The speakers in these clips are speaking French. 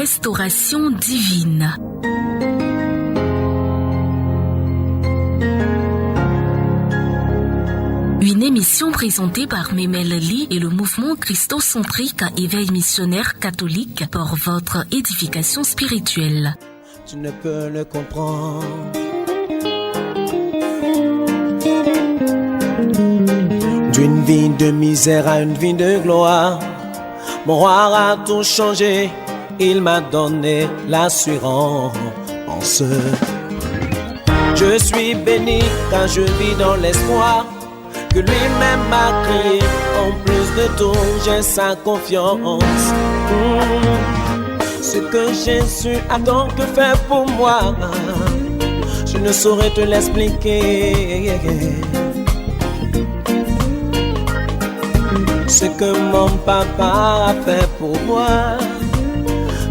restauration divine. Une émission présentée par Memel Lee et le mouvement christocentrique Éveil missionnaire catholique pour votre édification spirituelle. Tu ne peux le comprendre. D'une vie de misère à une vie de gloire, mon roi a tout changé. Il m'a donné l'assurance. Je suis béni quand je vis dans l'espoir que lui-même m'a créé. En plus de tout, j'ai sa confiance. Ce que Jésus a donc fait pour moi, je ne saurais te l'expliquer. Ce que mon papa a fait pour moi,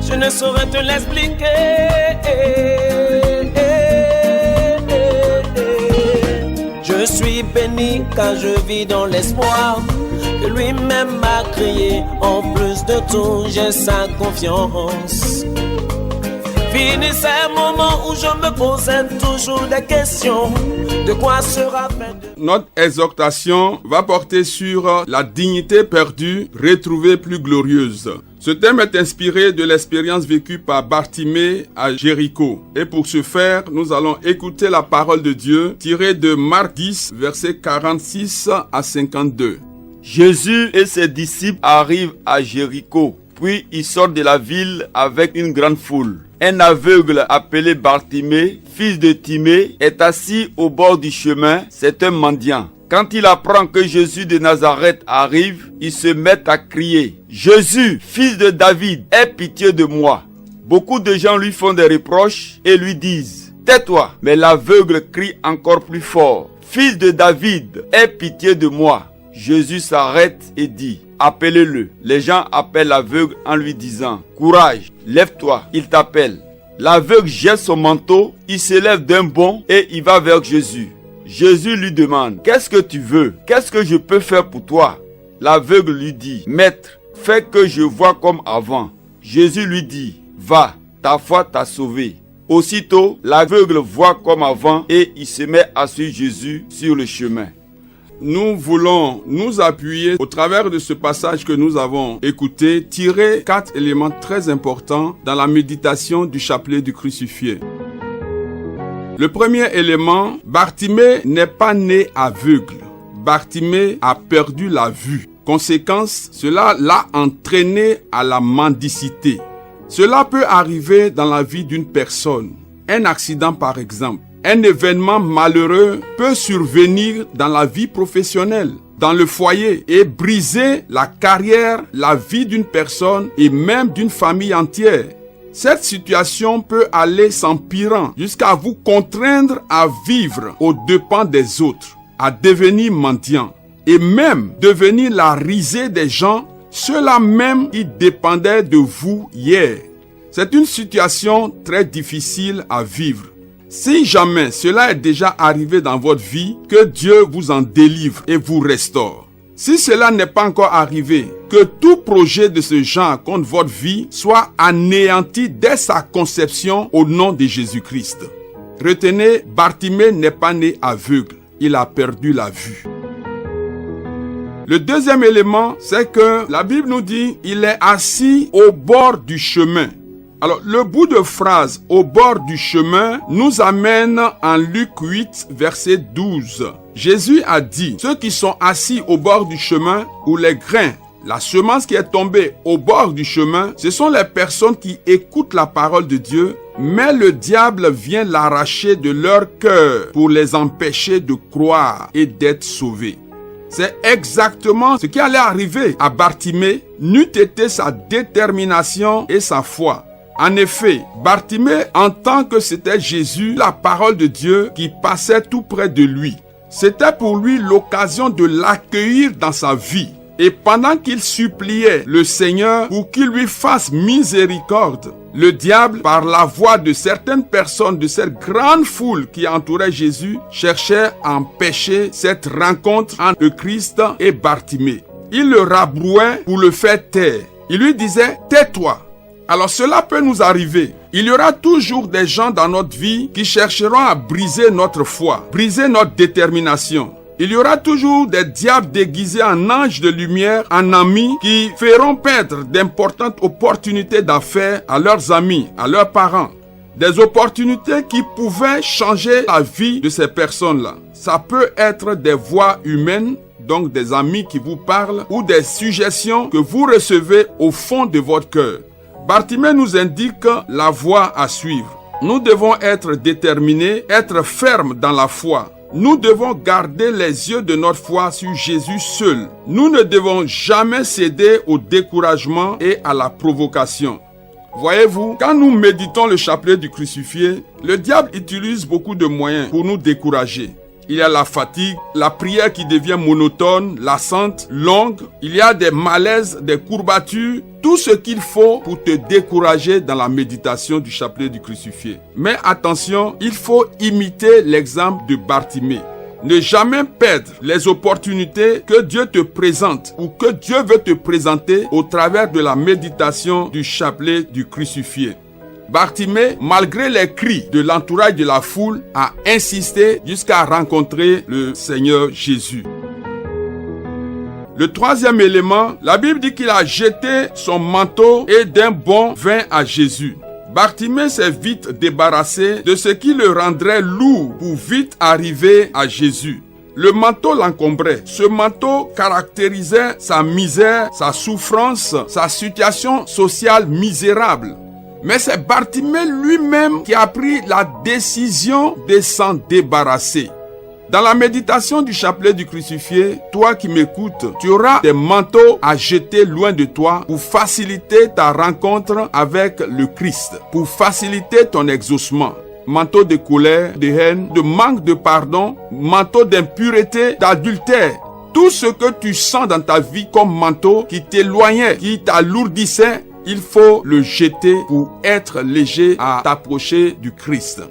je ne saurais te l'expliquer. Je suis béni quand je vis dans l'espoir que lui-même m'a créé. En plus de tout, j'ai sa confiance. Fini ces moments où je me posais toujours des questions. De quoi sera fait de... Notre exhortation va porter sur la dignité perdue, retrouvée plus glorieuse. Ce thème est inspiré de l'expérience vécue par Bartimée à Jéricho. Et pour ce faire, nous allons écouter la parole de Dieu tirée de Marc 10, versets 46 à 52. Jésus et ses disciples arrivent à Jéricho. Puis ils sortent de la ville avec une grande foule. Un aveugle appelé Bartimée, fils de Timée, est assis au bord du chemin. C'est un mendiant. Quand il apprend que Jésus de Nazareth arrive, il se met à crier « Jésus, fils de David, aie pitié de moi !» Beaucoup de gens lui font des reproches et lui disent « Tais-toi !» Mais l'aveugle crie encore plus fort « Fils de David, aie pitié de moi !» Jésus s'arrête et dit « Appelez-le !» Les gens appellent l'aveugle en lui disant « Courage, lève-toi, il t'appelle !» L'aveugle jette son manteau, il se lève d'un bond et il va vers Jésus. Jésus lui demande « Qu'est-ce que tu veux? Qu'est-ce que je peux faire pour toi ?» L'aveugle lui dit « Maître, fais que je vois comme avant. » Jésus lui dit « Va, ta foi t'a sauvé. » Aussitôt, l'aveugle voit comme avant et il se met à suivre Jésus sur le chemin. Nous voulons nous appuyer au travers de ce passage que nous avons écouté, tirer 4 éléments très importants dans la méditation du chapelet du crucifié. Le premier élément, Bartimée n'est pas né aveugle. Bartimée a perdu la vue. Conséquence, cela l'a entraîné à la mendicité. Cela peut arriver dans la vie d'une personne. Un accident par exemple. Un événement malheureux peut survenir dans la vie professionnelle, dans le foyer et briser la carrière, la vie d'une personne et même d'une famille entière. Cette situation peut aller s'empirant jusqu'à vous contraindre à vivre aux dépens des autres, à devenir mendiant et même devenir la risée des gens, ceux-là même qui dépendaient de vous hier. C'est une situation très difficile à vivre. Si jamais cela est déjà arrivé dans votre vie, que Dieu vous en délivre et vous restaure. Si cela n'est pas encore arrivé, que tout projet de ce genre contre votre vie soit anéanti dès sa conception au nom de Jésus-Christ. Retenez, Bartimée n'est pas né aveugle, il a perdu la vue. Le deuxième élément, c'est que la Bible nous dit il est assis au bord du chemin. Alors, le bout de phrase « au bord du chemin » nous amène en Luc 8, verset 12. Jésus a dit « Ceux qui sont assis au bord du chemin ou les grains, la semence qui est tombée au bord du chemin, ce sont les personnes qui écoutent la parole de Dieu, mais le diable vient l'arracher de leur cœur pour les empêcher de croire et d'être sauvés. » C'est exactement ce qui allait arriver à Bartimée, n'eût été sa détermination et sa foi. En effet, Bartimée entend que c'était Jésus, la parole de Dieu, qui passait tout près de lui. C'était pour lui l'occasion de l'accueillir dans sa vie. Et pendant qu'il suppliait le Seigneur pour qu'il lui fasse miséricorde, le diable, par la voix de certaines personnes de cette grande foule qui entourait Jésus, cherchait à empêcher cette rencontre entre Christ et Bartimée. Il le rabrouait pour le faire taire. Il lui disait « Tais-toi ». Alors cela peut nous arriver. Il y aura toujours des gens dans notre vie qui chercheront à briser notre foi, briser notre détermination. Il y aura toujours des diables déguisés en anges de lumière, en amis, qui feront perdre d'importantes opportunités d'affaires à leurs amis, à leurs parents. Des opportunités qui pouvaient changer la vie de ces personnes-là. Ça peut être des voix humaines, donc des amis qui vous parlent, ou des suggestions que vous recevez au fond de votre cœur. Bartimée nous indique la voie à suivre. Nous devons être déterminés, être fermes dans la foi. Nous devons garder les yeux de notre foi sur Jésus seul. Nous ne devons jamais céder au découragement et à la provocation. Voyez-vous, quand nous méditons le chapelet du crucifié, le diable utilise beaucoup de moyens pour nous décourager. Il y a la fatigue, la prière qui devient monotone, lassante, longue. Il y a des malaises, des courbatures, tout ce qu'il faut pour te décourager dans la méditation du chapelet du crucifié. Mais attention, il faut imiter l'exemple de Bartimée. Ne jamais perdre les opportunités que Dieu te présente ou que Dieu veut te présenter au travers de la méditation du chapelet du crucifié. Bartimée, malgré les cris de l'entourage de la foule, a insisté jusqu'à rencontrer le Seigneur Jésus. Le troisième élément, la Bible dit qu'il a jeté son manteau et d'un bond vint à Jésus. Bartimée s'est vite débarrassé de ce qui le rendrait lourd pour vite arriver à Jésus. Le manteau l'encombrait. Ce manteau caractérisait sa misère, sa souffrance, sa situation sociale misérable. Mais c'est Bartimée lui-même qui a pris la décision de s'en débarrasser. Dans la méditation du chapelet du crucifié, toi qui m'écoutes, tu auras des manteaux à jeter loin de toi pour faciliter ta rencontre avec le Christ, pour faciliter ton exaucement. Manteau de colère, de haine, de manque de pardon, manteau d'impureté, d'adultère. Tout ce que tu sens dans ta vie comme manteau qui t'éloignait, qui t'alourdissait, il faut le jeter pour être léger à t'approcher du Christ.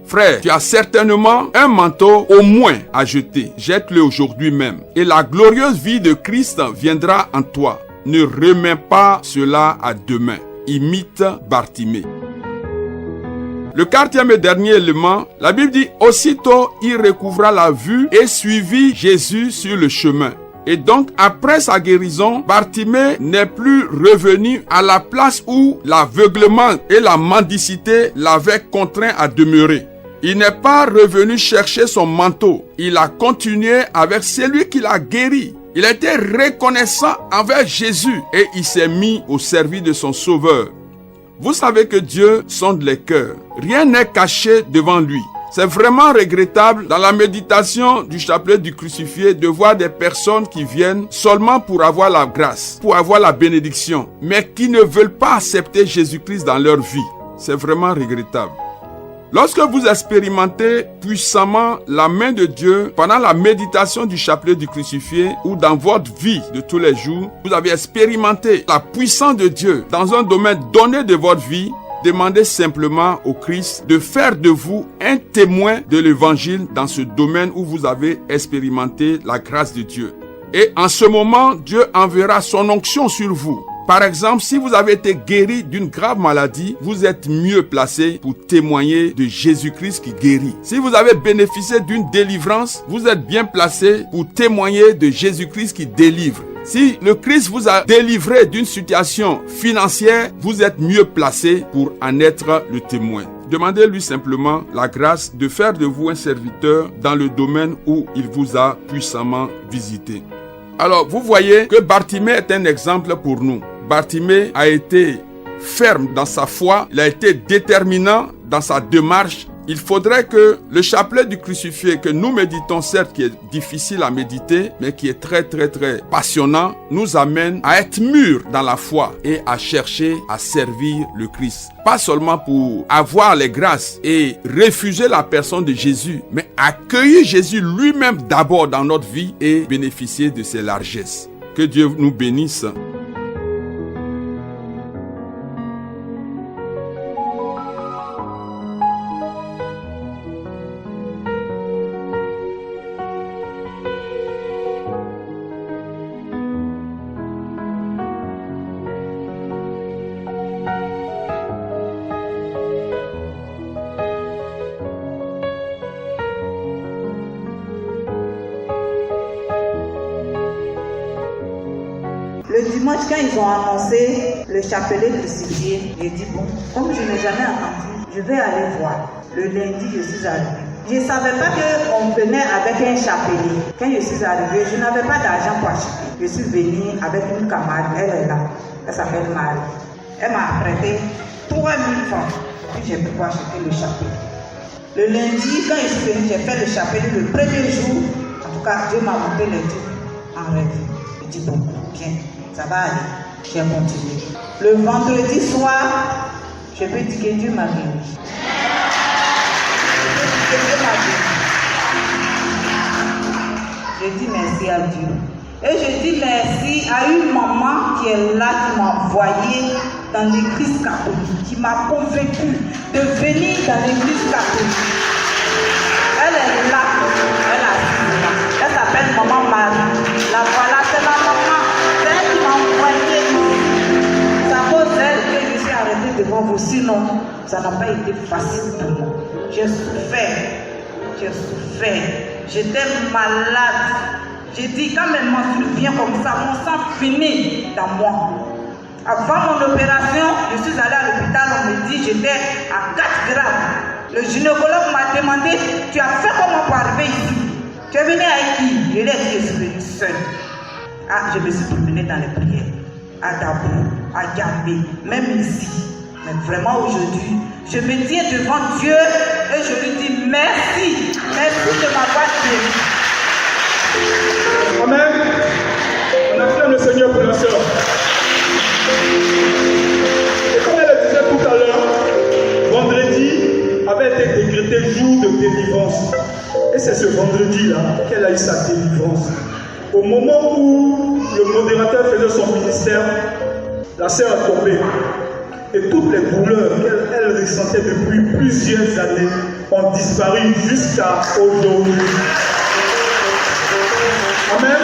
Frère, tu as certainement un manteau au moins à jeter. Jette-le aujourd'hui même. Et la glorieuse vie de Christ viendra en toi. Ne remets pas cela à demain. Imite Bartimée. Le quatrième et dernier élément, la Bible dit, aussitôt il recouvra la vue et suivit Jésus sur le chemin. Et donc, après sa guérison, Bartimée n'est plus revenu à la place où l'aveuglement et la mendicité l'avaient contraint à demeurer. Il n'est pas revenu chercher son manteau. Il a continué avec celui qui l'a guéri. Il a été reconnaissant envers Jésus et il s'est mis au service de son Sauveur. Vous savez que Dieu sonde les cœurs. Rien n'est caché devant lui. C'est vraiment regrettable dans la méditation du chapelet du crucifié de voir des personnes qui viennent seulement pour avoir la grâce, pour avoir la bénédiction, mais qui ne veulent pas accepter Jésus-Christ dans leur vie. C'est vraiment regrettable. Lorsque vous expérimentez puissamment la main de Dieu pendant la méditation du chapelet du crucifié ou dans votre vie de tous les jours, vous avez expérimenté la puissance de Dieu dans un domaine donné de votre vie, demandez simplement au Christ de faire de vous un témoin de l'évangile dans ce domaine où vous avez expérimenté la grâce de Dieu. Et en ce moment, Dieu enverra son onction sur vous. Par exemple, si vous avez été guéri d'une grave maladie, vous êtes mieux placé pour témoigner de Jésus-Christ qui guérit. Si vous avez bénéficié d'une délivrance, vous êtes bien placé pour témoigner de Jésus-Christ qui délivre. Si le Christ vous a délivré d'une situation financière, vous êtes mieux placé pour en être le témoin. Demandez-lui simplement la grâce de faire de vous un serviteur dans le domaine où il vous a puissamment visité. Alors, vous voyez que Bartimée est un exemple pour nous. Bartimée a été ferme dans sa foi, il a été déterminant dans sa démarche. Il faudrait que le chapelet du crucifié que nous méditons, certes qui est difficile à méditer, mais qui est très passionnant, nous amène à être mûrs dans la foi et à chercher à servir le Christ. Pas seulement pour avoir les grâces et refuser la personne de Jésus, mais accueillir Jésus lui-même d'abord dans notre vie et bénéficier de ses largesses. Que Dieu nous bénisse. Le dimanche, quand ils ont annoncé le chapelet crucifié, j'ai dit bon, comme je n'ai jamais entendu, je vais aller voir. Le lundi, je suis arrivée. Je ne savais pas qu'on venait avec un chapelet. Quand je suis arrivée, je n'avais pas d'argent pour acheter. Je suis venue avec une camarade, elle est là. Elle s'appelle Marie. Elle m'a prêté 3 000 francs. Puis j'ai pu acheter le chapelet. Le lundi, quand je suis venue, j'ai fait le chapelet le premier jour. En tout cas, Dieu m'a montré les trucs en rêve. Je dis bon, bien, ça va aller. J'ai continué. Le vendredi soir, je peux dire que Dieu m'a béni. Je dis merci à Dieu. Et je dis merci à une maman qui est là, qui m'a envoyé dans l'église catholique, qui m'a convaincue de venir dans l'église catholique. Elle est là, elle s'appelle Maman Marie. La voilà, c'est ma maman. C'est elle qui m'a envoyé ici. C'est à cause d'elle que je suis arrêtée devant vous. Sinon, ça n'a pas été facile pour moi. J'ai souffert. J'étais malade. J'ai dit, quand mes menstrues viennent comme ça, mon sang finit dans moi. Avant mon opération, je suis allée à l'hôpital, on me dit j'étais à 4 grammes. Le gynécologue m'a demandé, tu as fait comment pour arriver ici? Tu es venu avec qui? Je lui ai dit, je suis venue seule. Ah, je me suis promenée dans les prières, à Dabou, à Gambé, même ici. Mais vraiment aujourd'hui, je me tiens devant Dieu et je lui dis merci. Merci de m'avoir béni. Amen. On acclame le Seigneur pour la sœur. Et comme elle le disait tout à l'heure, vendredi avait été décrété jour de délivrance. Et c'est ce vendredi-là qu'elle a eu sa délivrance. Au moment où le modérateur faisait son ministère, la sœur a tombé. Et toutes les douleurs qu'elle ressentait depuis plusieurs années ont disparu jusqu'à aujourd'hui. Amen.